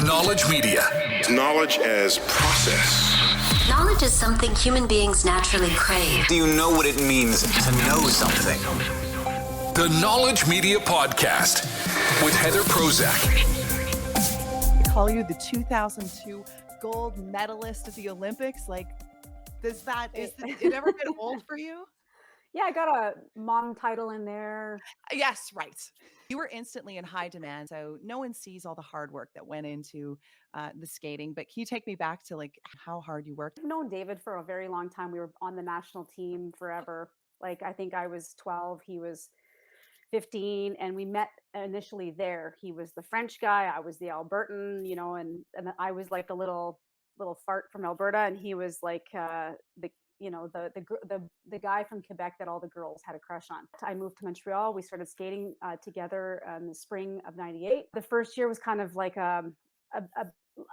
Knowledge media. Knowledge as process. Knowledge is something human beings naturally crave. Do you know what it means to know something? The Knowledge Media Podcast with Heather Prosak. I call you the 2002 gold medalist at the Olympics. Like, is it ever been old for you? Yeah, I got a mom title in there. Yes, right. You were instantly in high demand. So no one sees all the hard work that went into the skating. But can you take me back to like how hard you worked? I've known David for a very long time. We were on the national team forever. Like, I think I was 12, he was 15, and we met initially there. He was the French guy, I was the Albertan, and I was like the little fart from Alberta, and he was like the guy from Quebec that all the girls had a crush on. I moved to Montreal. We started skating together in the spring of '98. The first year was kind of like a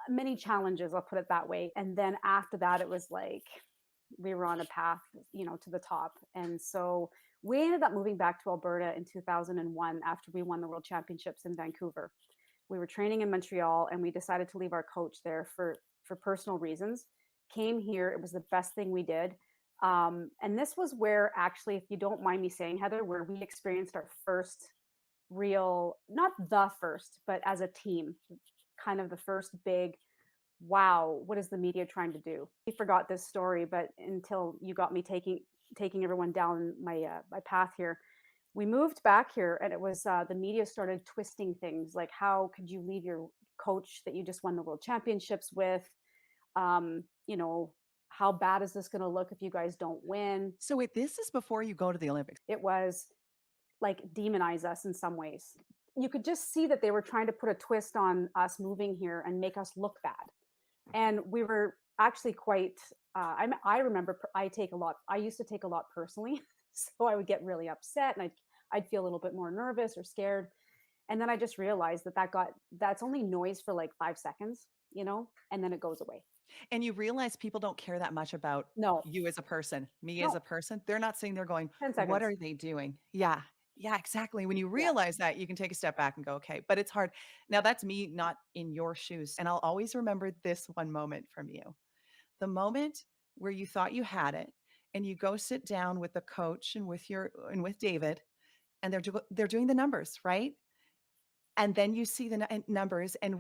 many challenges, I'll put it that way. And then after that, it was like we were on a path, to the top. And so we ended up moving back to Alberta in 2001 after we won the World Championships in Vancouver. We were training in Montreal, and we decided to leave our coach there for personal reasons. Came here. It was the best thing we did. And this was where, actually, if you don't mind me saying, Heather, where we experienced our first real, not the first, but as a team, kind of the first big, wow, what is the media trying to do? We forgot this story, but until you got me taking everyone down my path here, we moved back here, and it was the media started twisting things like, how could you leave your coach that you just won the World Championships with? How bad is this going to look if you guys don't win? So wait, this is before you go to the Olympics. It was like demonize us in some ways. You could just see that they were trying to put a twist on us moving here and make us look bad. And we were actually quite, I remember I used to take a lot personally. So I would get really upset, and I'd feel a little bit more nervous or scared. And then I just realized that's only noise for like 5 seconds, and then it goes away. And you realize people don't care that much about you as a person, me as a person. They're not sitting there going, 10 seconds. What are they doing? Yeah, exactly. When you realize that, you can take a step back and go, okay, but it's hard. Now that's me not in your shoes. And I'll always remember this one moment from you. The moment where you thought you had it, and you go sit down with the coach and with David, and they're doing the numbers, right? And then you see the numbers. And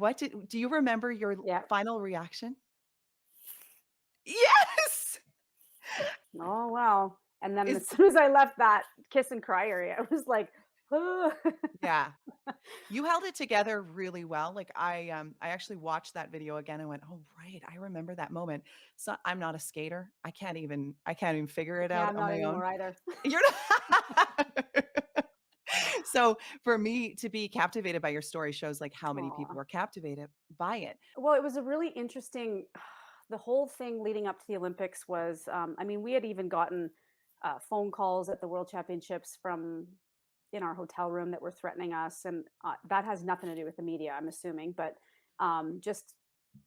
do you remember your final reaction? Yes. Oh, wow. And then as soon as I left that kiss and cry area, I was like, oh. Yeah. You held it together really well. Like I actually watched that video again and went, oh, right. I remember that moment. So I'm not a skater. I can't even figure it out I'm on not my own. anymore either. You're not. So for me to be captivated by your story shows like how many people were captivated by it. Well, it was a really interesting, the whole thing leading up to the Olympics was, we had even gotten phone calls at the World Championships from in our hotel room that were threatening us. And that has nothing to do with the media, I'm assuming, but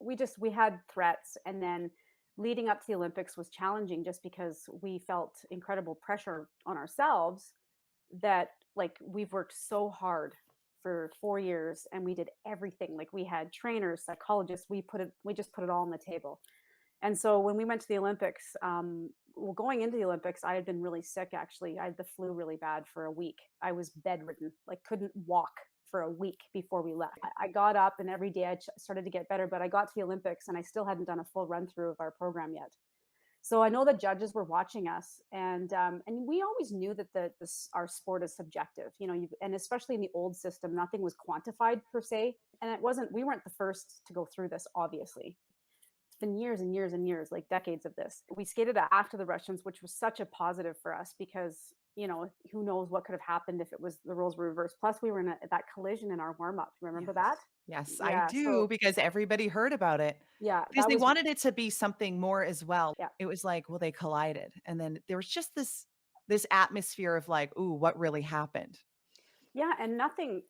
we had threats. And then leading up to the Olympics was challenging just because we felt incredible pressure on ourselves that like we've worked so hard for 4 years, and we did everything. Like we had trainers, psychologists, we just put it all on the table. And so when we went to the Olympics, going into the Olympics, I had been really sick. Actually, I had the flu really bad for a week. I was bedridden, like couldn't walk for a week before we left. I got up, and every day I started to get better, but I got to the Olympics and I still hadn't done a full run through of our program yet. So I know the judges were watching us, and we always knew that our sport is subjective, and especially in the old system, nothing was quantified per se. And we weren't the first to go through this, obviously. It's been years and years and years, like decades of this. We skated after the Russians, which was such a positive for us because, who knows what could have happened if the roles were reversed. Plus we were in that collision in our warm up. Remember that? Yes, I do, because everybody heard about it. Yeah. Because they wanted it to be something more as well. Yeah. It was like, well, they collided. And then there was just this atmosphere of like, ooh, what really happened? Yeah. And nothing,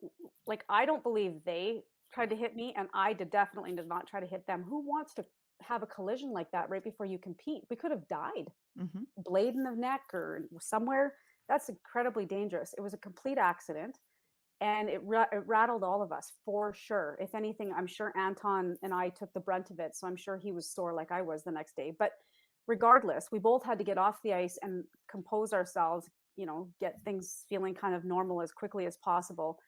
like, I don't believe they tried to hit me, and I definitely did not try to hit them. Who wants to have a collision like that right before you compete? We could have died. Mm-hmm. Blade in the neck or somewhere. That's incredibly dangerous. It was a complete accident. and it rattled all of us for sure. If anything, I'm sure Anton and I took the brunt of it, so I'm sure he was sore like I was the next day. But regardless, we both had to get off the ice and compose ourselves, get things feeling kind of normal as quickly as possible.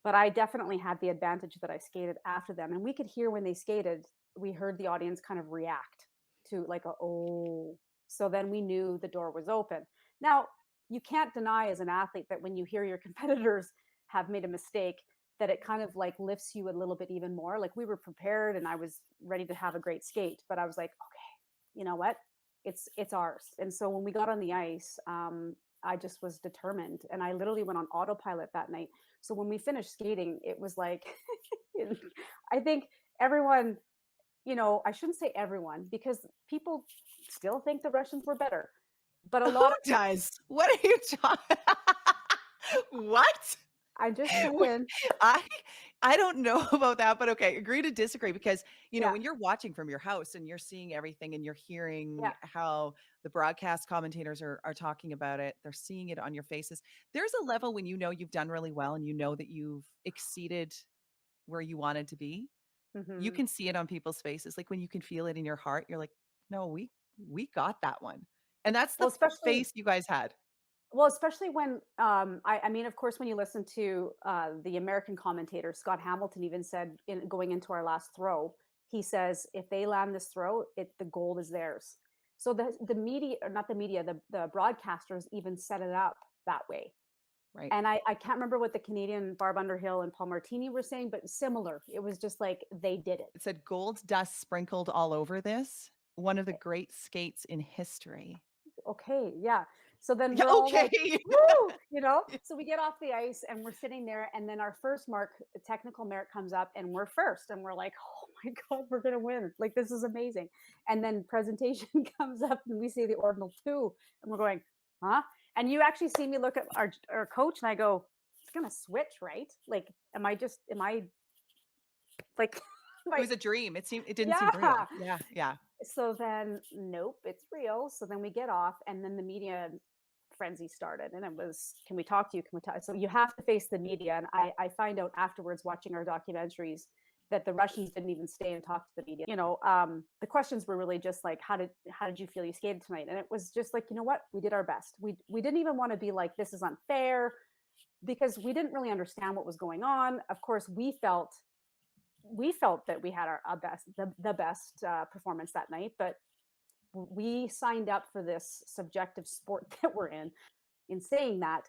But I definitely had the advantage that I skated after them, and we could hear when they skated, we heard the audience kind of react to like oh. So then we knew the door was open. Now, you can't deny as an athlete that when you hear your competitors have made a mistake, that it kind of like lifts you a little bit even more. Like we were prepared and I was ready to have a great skate, but I was like, okay, you know what? It's ours. And so when we got on the ice, I just was determined, and I literally went on autopilot that night. So when we finished skating, it was like, I think everyone, I shouldn't say everyone because people still think the Russians were better, but a lot Who of does? What are you talking? What? I'm just Wait, saying, I I don't know about that, but okay, agree to disagree because, yeah, when you're watching from your house and you're seeing everything and you're hearing yeah, how the broadcast commentators are talking about it, they're seeing it on your faces. There's a level when you've done really well and you know that you've exceeded where you wanted to be. You hmm can see it on people's faces. Like when you can feel it in your heart, you're like, "No, we got that one." And that's well, the face you guys had. especially when I mean, of course, when you listen to the American commentator Scott Hamilton, even said going into our last throw, he says if they land this throw, the gold is theirs. So the media, or not the media, the broadcasters even set it up that way. Right. And I can't remember what the Canadian Barb Underhill and Paul Martini were saying, but similar. It was just like they did it. It said gold dust sprinkled all over this. One of the great skates in history. Okay, yeah. So then Yeah, we're all okay. like, woo, So we get off the ice and we're sitting there, and then our first mark, technical merit comes up, and we're first, and we're like, oh my God, we're gonna win. Like this is amazing. And then presentation comes up and we see the ordinal two, and we're going, huh? And you actually see me look at our coach and I go, it's gonna switch, right? Like, am I like It was like a dream. It didn't seem real. yeah. Yeah, yeah. So then, nope, it's real. So then we get off, and then the media frenzy started, and it was, can we talk to you? Can we talk? So you have to face the media. And I find out afterwards, watching our documentaries, that the Russians didn't even stay and talk to the media. The questions were really just like, how did you feel you skated tonight? And it was just like, you know what? We did our best. We didn't even want to be like, this is unfair, because we didn't really understand what was going on. Of course, we felt that we had our best, the best performance that night, but we signed up for this subjective sport that we're in. In saying that,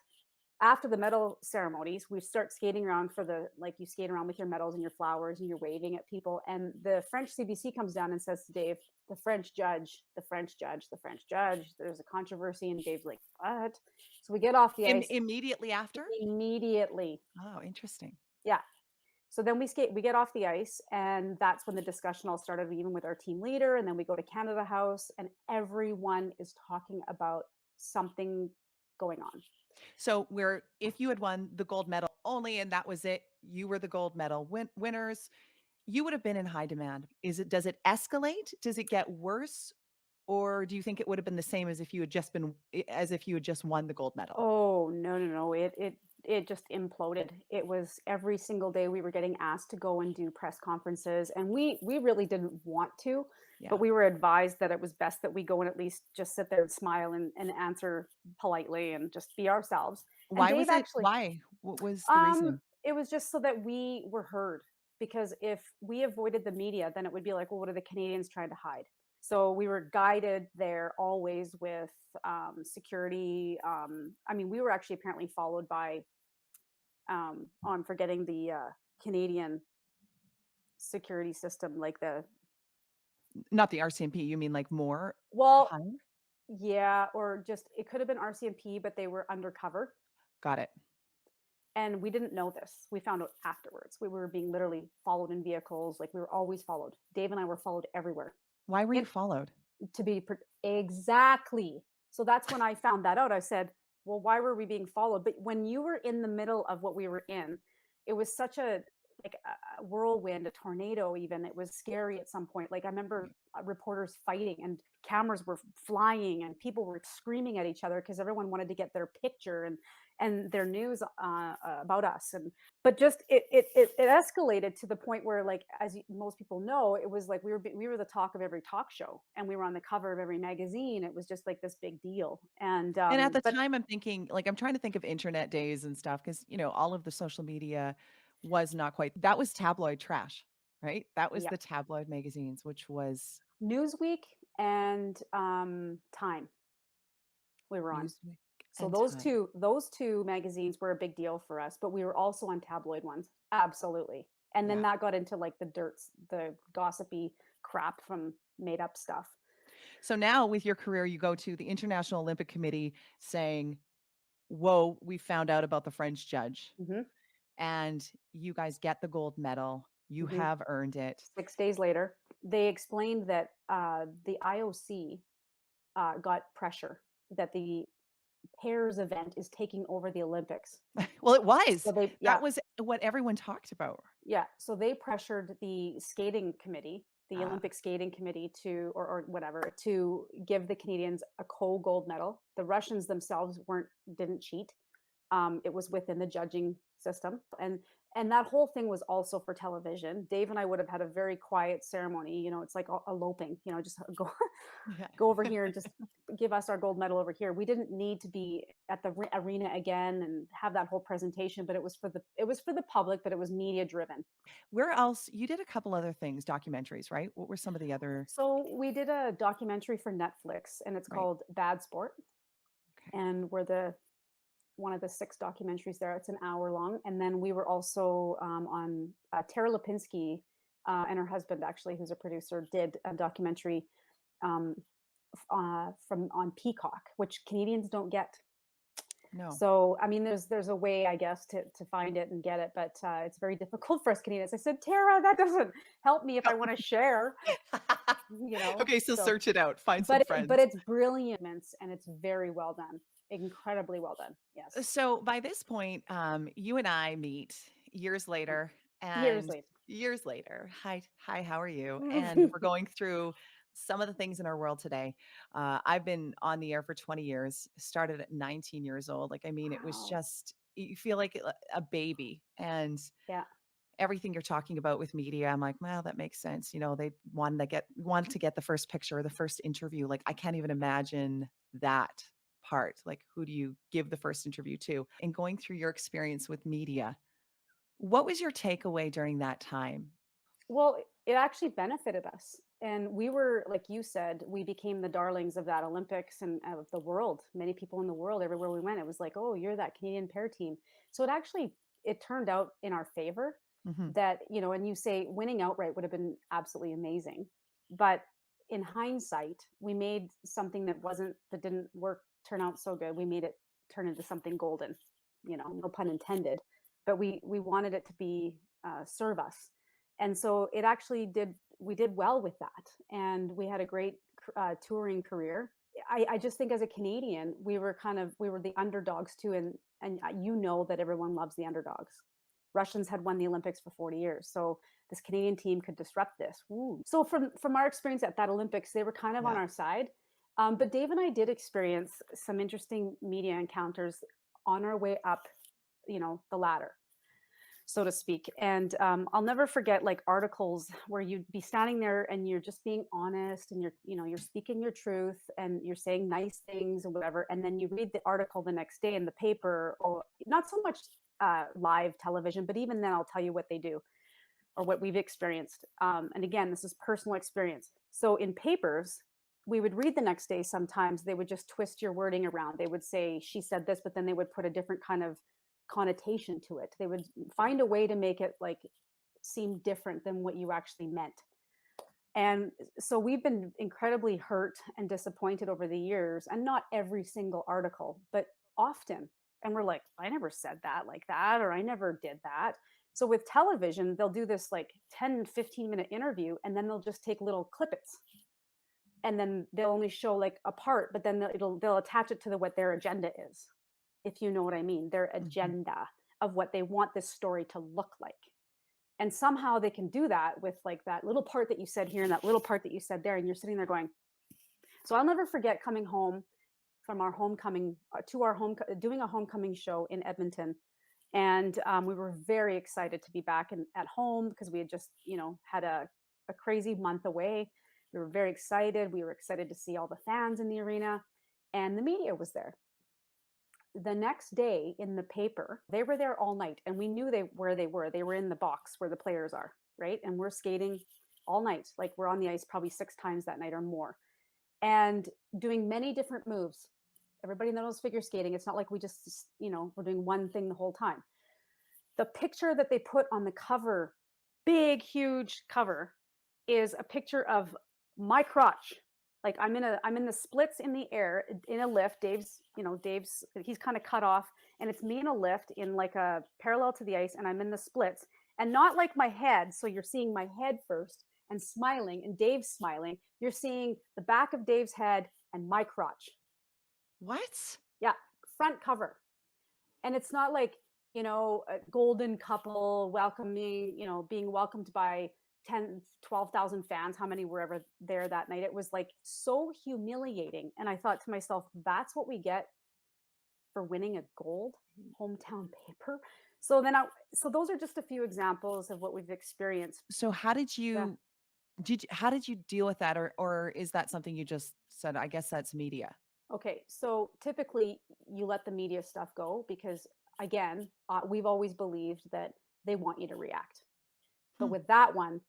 after the medal ceremonies, we start skating around like you skate around with your medals and your flowers and you're waving at people. And the French CBC comes down and says to Dave, the French judge, there's a controversy. And Dave's like, what? So we get off the ice Immediately after? immediately. Oh, interesting. Yeah. So then we get off the ice, and that's when the discussion all started, even with our team leader. And then we go to Canada House, and everyone is talking about something going on. So if you had won the gold medal only and that was it, you were the gold medal winners, you would have been in high demand. Does it escalate? Does it get worse? Or do you think it would have been the same as if you had just won the gold medal? Oh, no, no, no. It just imploded. It was every single day we were getting asked to go and do press conferences, and we really didn't want to, Yeah. but we were advised that it was best that we go and at least just sit there and smile and answer politely and just be ourselves. And Why Dave was it? actually, Why? What was the reasoning? it was just so that we were heard, because if we avoided the media, then it would be like, well, what are the Canadians trying to hide? So we were guided there always with security. I mean, we were actually apparently followed by, I'm forgetting the Canadian security system, like Not the RCMP, you mean like more well, higher? yeah, or just it could have been RCMP, but they were undercover. Got it. And we didn't know this. We found out afterwards. We were being literally followed in vehicles. Like we were always followed. Dave and I were followed everywhere. Why were you followed? Exactly. So that's when I found that out. I said, well, why were we being followed? But when you were in the middle of what we were in, it was such a whirlwind, a tornado even. It was scary at some point. Like I remember reporters fighting and cameras were flying and people were screaming at each other because everyone wanted to get their picture. And and their news about us. But just it escalated to the point where, like, most people know, it was like we were the talk of every talk show, and we were on the cover of every magazine. It was just like this big deal. And And at the but time, I'm thinking, like, I'm trying to think of internet days and stuff because, all of the social media was not quite that was tabloid trash, right? That was yeah, the tabloid magazines, which was Newsweek and Time we were on. Newsweek So and those Time. two magazines were a big deal for us, but we were also on tabloid ones. Absolutely. And then Yeah. that got into like the gossipy crap from made up stuff. So now with your career, you go to the International Olympic Committee saying, "Whoa, we found out about the French judge." Hmm. And you guys get the gold medal. You Hmm. have earned it. 6 days later, they explained that the IOC got pressure that the pairs event is taking over the Olympics. Well, it was. So they, That yeah, was what everyone talked about. yeah. So they pressured the skating committee, the Ah, Olympic skating committee, to or whatever, to give the Canadians a co-gold medal. The Russians themselves didn't cheat. It was within the judging system, and that whole thing was also for television. Dave and I would have had a very quiet ceremony. It's like eloping. Just go yeah. go over here and just give us our gold medal over here. We didn't need to be at the arena again and have that whole presentation, but it was for the public, but it was media driven. Where else you did a couple other things, documentaries, right? What were some of the other So we did a documentary for Netflix, and it's right. called Bad Sport, Okay. and we're the one of the 6 documentaries there. It's an hour long. And then we were also on Tara Lipinski and her husband, actually, who's a producer, did a documentary um, from on Peacock, which Canadians don't get. No. So, I mean, there's a way, I guess, to find it and get it, but it's very difficult for us Canadians. I said, Tara, that doesn't help me if I want to share, Okay, so So, search it out. Find some but friends. it's brilliant, and it's very well done, incredibly well done. Yes, So by this point, you and I meet years later, years and later. years later, hi, how are you? And we're going through some of the things in our world today. I've been on the air for 20 years, started at 19 years old. Like, I mean, it was Wow. just, you feel like a baby. And Yeah. everything you're talking about with media, I'm like, well, that makes sense. They wanted to get the first picture, the first interview. Like, I can't even imagine that part. Like, who do you give the first interview to? And going through your experience with media, what was your takeaway during that time? Well, it actually benefited us. And we were, like you said, we became the darlings of that Olympics and of the world. Many people in the world, everywhere we went, it was like, oh, you're that Canadian pair team. So it turned out in our favor Hmm. that, and you say winning outright would have been absolutely amazing. But in hindsight, we made something that didn't turn out so good. We made it turn into something golden, no pun intended. But we wanted it to be serve us, and so it actually did. We did well with that, and we had a great touring career. I just think as a Canadian, we were the underdogs too, and that everyone loves the underdogs. Russians had won the Olympics for 40 years, so this Canadian team could disrupt this. Ooh. So from our experience at that Olympics, they were kind of on Yeah. our side. But Dave and I did experience some interesting media encounters on our way up, the ladder, so to speak. And I'll never forget like articles where you'd be standing there and you're just being honest, and you're speaking your truth and you're saying nice things and whatever. And then you read the article the next day in the paper, or not so much live television, but even then I'll tell you what they do or what we've experienced. And again, this is personal experience. So in papers, we would read the next day, sometimes they would just twist your wording around. They would say, she said this, but then they would put a different kind of connotation to it. They would find a way to make it like seem different than what you actually meant. And so we've been incredibly hurt and disappointed over the years, and not every single article, but often. And we're like, I never said that like that, or I never did that. So with television, they'll do this like 10, 15-minute interview, and then they'll just take little clippets. And then they'll only show like a part, but then they'll attach it to what their agenda is, if you know what I mean, their Mhm. agenda of what they want this story to look like. And somehow they can do that with like that little part that you said here and that little part that you said there. And you're sitting there going, so I'll never forget coming home from our homecoming to our doing a homecoming show in Edmonton. And we were very excited to be back at home because we had just, had a crazy month away. We were very excited. We were excited to see all the fans in the arena, and the media was there. The next day in the paper, they were there all night, and we knew where they were. They were in the box where the players are, right? And we're skating all night. Like, we're on the ice probably 6 times that night or more, and doing many different moves. Everybody knows figure skating. It's not like we just, we're doing one thing the whole time. The picture that they put on the cover, big, huge cover, is a picture of my crotch. Like, I'm in the splits in the air in a lift. Dave's he's kind of cut off, and it's me in a lift in like a parallel to the ice, and I'm in the splits, and not like my head. So you're seeing my head first and smiling, and Dave's smiling. You're seeing the back of Dave's head and my crotch. What? Yeah, front cover. And it's not like, a golden couple welcoming, being welcomed by 10, 12,000 fans, how many were ever there that night. It was like so humiliating. And I thought to myself, that's what we get for winning a gold hometown paper. So those are just a few examples of what we've experienced. So how did you how did you deal with that, or is that something you just said, I guess that's media? Okay, so typically you let the media stuff go because, again, we've always believed that they want you to react. But with that one,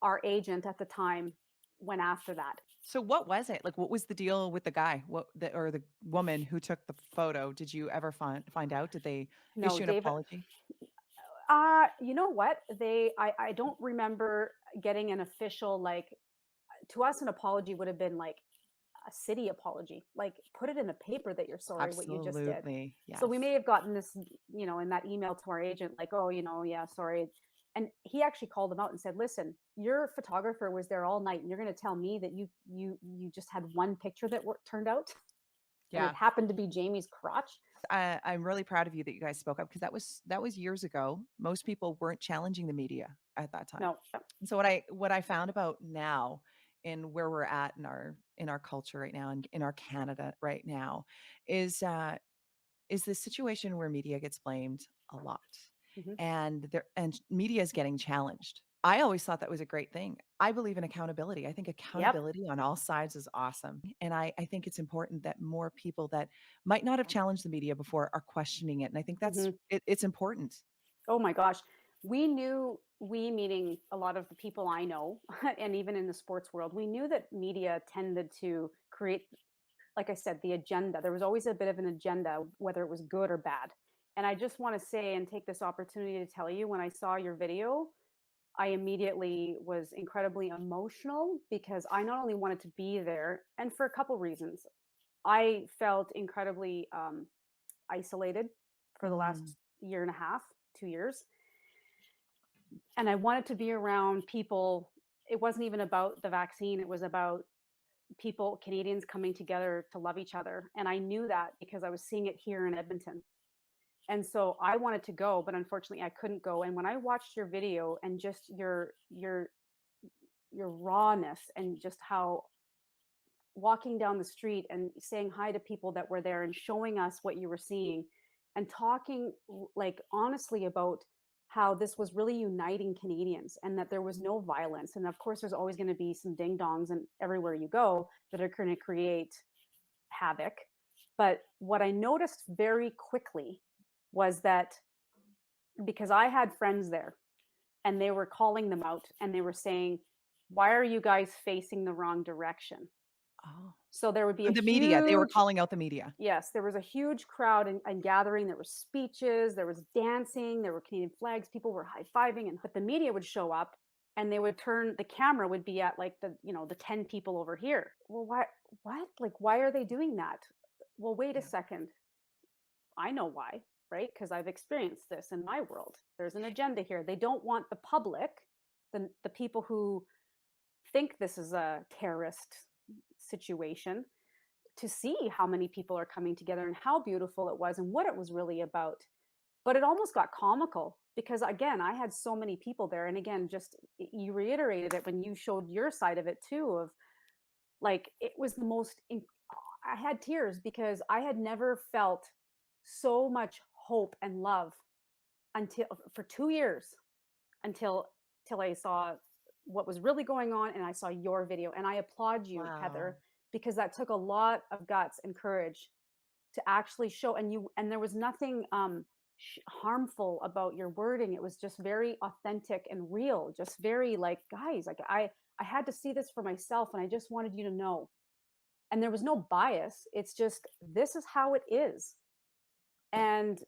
our agent at the time went after that. So what was it? Like, what was the deal with the guy, or the woman who took the photo? Did you ever find out? Did they No, issue an David. apology? You know what? I don't remember getting an official, like, to us, an apology would have been like a city apology, like put it in the paper that you're sorry what you just did. Absolutely. Yes. So we may have gotten this, in that email to our agent, like, oh, yeah, sorry. And he actually called him out and said, listen, your photographer was there all night, and you're going to tell me that you just had one picture that turned out. And Yeah. it happened to be Jamie's crotch. I'm really proud of you that you guys spoke up, because that was years ago. Most people weren't challenging the media at that time. No. And so what I found about now, in where we're at in our culture right now, and in our Canada right now, is this situation where media gets blamed a lot, Mhm. and media is getting challenged. I always thought that was a great thing. I believe in accountability. I think accountability on all sides is awesome. And I think it's important that more people that might not have challenged the media before are questioning it. And I think Mhm. it's important. Oh my gosh. We meaning a lot of the people I know, and even in the sports world, we knew that media tended to create, like I said, the agenda. There was always a bit of an agenda, whether it was good or bad. And I just want to say and take this opportunity to tell you, when I saw your video, I immediately was incredibly emotional because I not only wanted to be there, and for a couple reasons. I felt incredibly isolated for the last year and a half, 2 years. And I wanted to be around people. It wasn't even about the vaccine. It was about people, Canadians, coming together to love each other. And I knew that because I was seeing it here in Edmonton. And so I wanted to go, but unfortunately I couldn't go. And when I watched your video and just your rawness, and just how walking down the street and saying hi to people that were there and showing us what you were seeing, and talking like honestly about how this was really uniting Canadians, and that there was no violence. And of course there's always going to be some ding dongs and everywhere you go that are going to create havoc. But what I noticed very quickly was that, because I had friends there, and they were calling them out, and they were saying, why are you guys facing the wrong direction? Oh. So there would be The media, they were calling out the media. Yes, there was a huge crowd and gathering. There were speeches, there was dancing, there were Canadian flags, people were high-fiving, but the media would show up, and they would the camera would be at like the 10 people over here. Well, what? Like, why are they doing that? Well, wait a second. I know why, right? Because I've experienced this in my world. There's an agenda here. They don't want the public, the people who think this is a terrorist situation, to see how many people are coming together and how beautiful it was and what it was really about. But it almost got comical because, again, I had so many people there. And again, just you reiterated it when you showed your side of it too, of like, it was the most, I had tears because I had never felt so much hope and love until for 2 years until till I saw what was really going on and I saw your video. And I applaud you, Wow. Heather, because that took a lot of guts and courage to actually show, and there was nothing harmful about your wording. It was just very authentic and real, just very like, guys, like I had to see this for myself and I just wanted you to know. And there was no bias. It's just this is how it is. And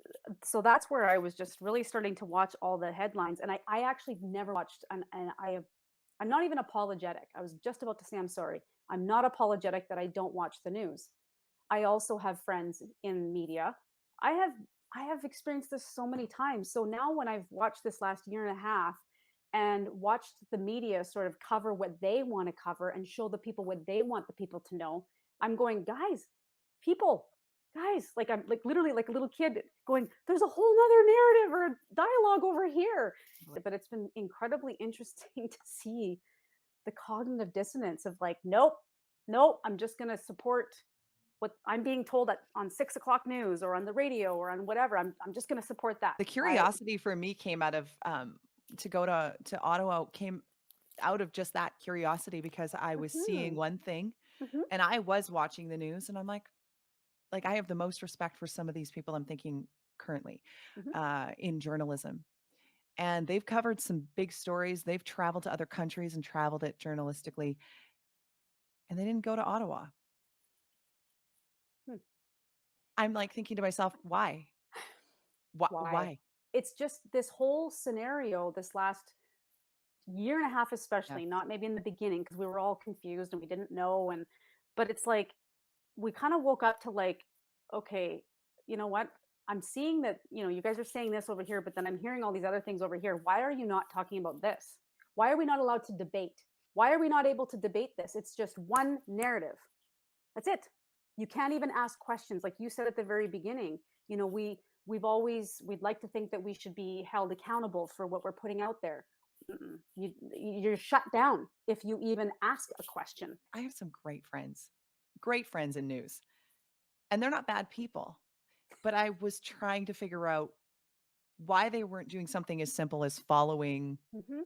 so that's where I was just really starting to watch all the headlines. And I actually never watched, and I'm not even apologetic. I was just about to say I'm sorry. I'm not apologetic that I don't watch the news. I also have friends in media. I have I have experienced this so many times. So now when I've watched this last year and a half and watched the media sort of cover what they want to cover and show the people what they want the people to know, I'm going, guys, people, guys, like I'm like literally like a little kid going, there's a whole nother narrative or dialogue over here. But it's been incredibly interesting to see the cognitive dissonance of like, nope, nope, I'm just going to support what I'm being told at, on 6 o'clock news or on the radio or on whatever. I'm just going to support that. The curiosity for me came out of to go to Ottawa came out of just that curiosity because I was seeing Mhm, one thing mhm, and I was watching the news and I'm like I have the most respect for some of these people I'm thinking currently mhm. in journalism. And they've covered some big stories. They've traveled to other countries and traveled it journalistically, and they didn't go to Ottawa. Hmm. I'm like thinking to myself, why? Why? Why? Why? It's just this whole scenario, this last year and a half, Yes. especially, not maybe in the beginning, because we were all confused and we didn't know. But it's like, we kind of woke up to like, okay, you know what? I'm seeing that, you guys are saying this over here, but then I'm hearing all these other things over here. Why are you not talking about this? Why are we not allowed to debate? Why are we not able to debate this? It's just one narrative. That's it. You can't even ask questions. Like you said at the very beginning, we'd like to think that we should be held accountable for what we're putting out there. You're shut down if you even ask a question. I have some great friends in news, and they're not bad people. But I was trying to figure out why they weren't doing something as simple as following Mhm.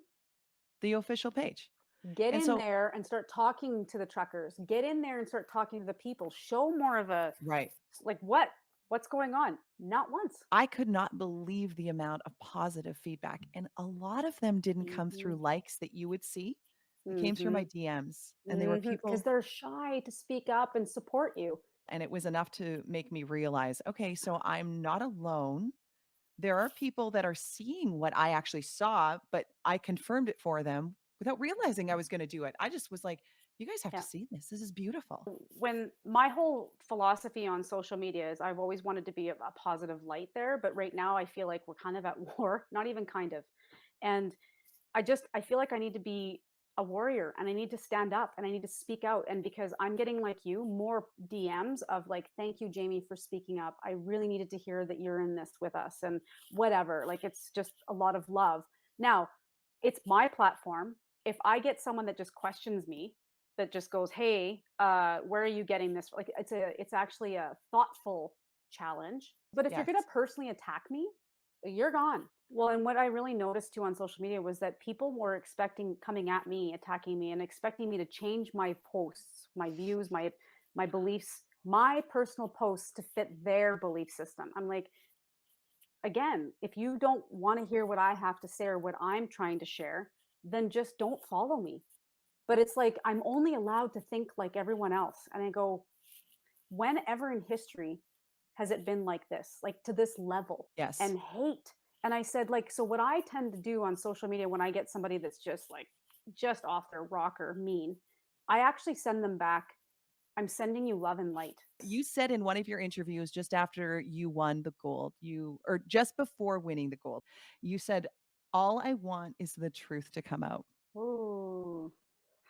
the official page. Get And in so, there and start talking to the truckers. Get in there and start talking to the people. Show more of a, right. like, what's going on? Not once. I could not believe the amount of positive feedback. And a lot of them didn't come through Mhm. likes that you would see. It came through my Mhm. DMs. And they were Mhm. Because people, they're shy to speak up and support you. and it was enough to make me realize, okay, so I'm not alone. There are people that are seeing what I actually saw, but I confirmed it for them without realizing I was going to do it. I just was like, you guys have to Yeah. see this. This is beautiful. When my whole philosophy on social media is I've always wanted to be a positive light there, but right now I feel like we're kind of at war, not even kind of. And I feel like I need to be a warrior and I need to stand up and I need to speak out. And because I'm getting like you more DMs of like, thank you, Jamie, for speaking up. I really needed to hear that you're in this with us and whatever. Like it's just a lot of love. Now, it's my platform. If I get someone that just questions me, that just goes, hey, where are you getting this? Like it's actually a thoughtful challenge. But if you're Yes. gonna personally attack me, you're gone. Well, and what I really noticed too on social media was that people were expecting coming at me, attacking me, and expecting me to change my posts, my views, my beliefs, my personal posts to fit their belief system. I'm like, again, if you don't want to hear what I have to say or what I'm trying to share, then just don't follow me. But it's like I'm only allowed to think like everyone else. And I go, whenever in history has it been like this, like to this level Yes. and hate? And I said, like, so what I tend to do on social media when I get somebody that's just like, just off their rocker mean, I actually send them back. I'm sending you love and light. You said in one of your interviews just after you won the gold, or just before winning the gold, you said, all I want is the truth to come out. Ooh, You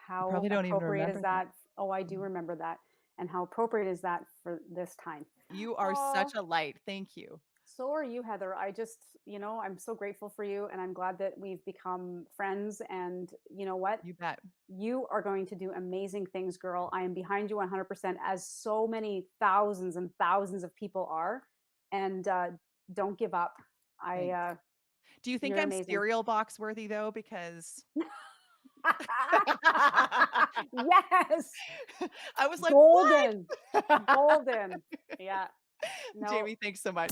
how probably don't even appropriate is remember that. that? Oh, I do Mhm. remember that. And how appropriate is that for this time? You are Oh, such a light. Thank you. so are you, Heather. I just, I'm so grateful for you and I'm glad that we've become friends. And you know what? You bet. You are going to do amazing things, girl. I am behind you 100%, as so many thousands and thousands of people are. And don't give up. Thanks. Do you think You're I'm amazing. cereal box worthy though? Because Yes. I was like, Golden. what? Golden. Yeah. No. Jamie, thanks so much.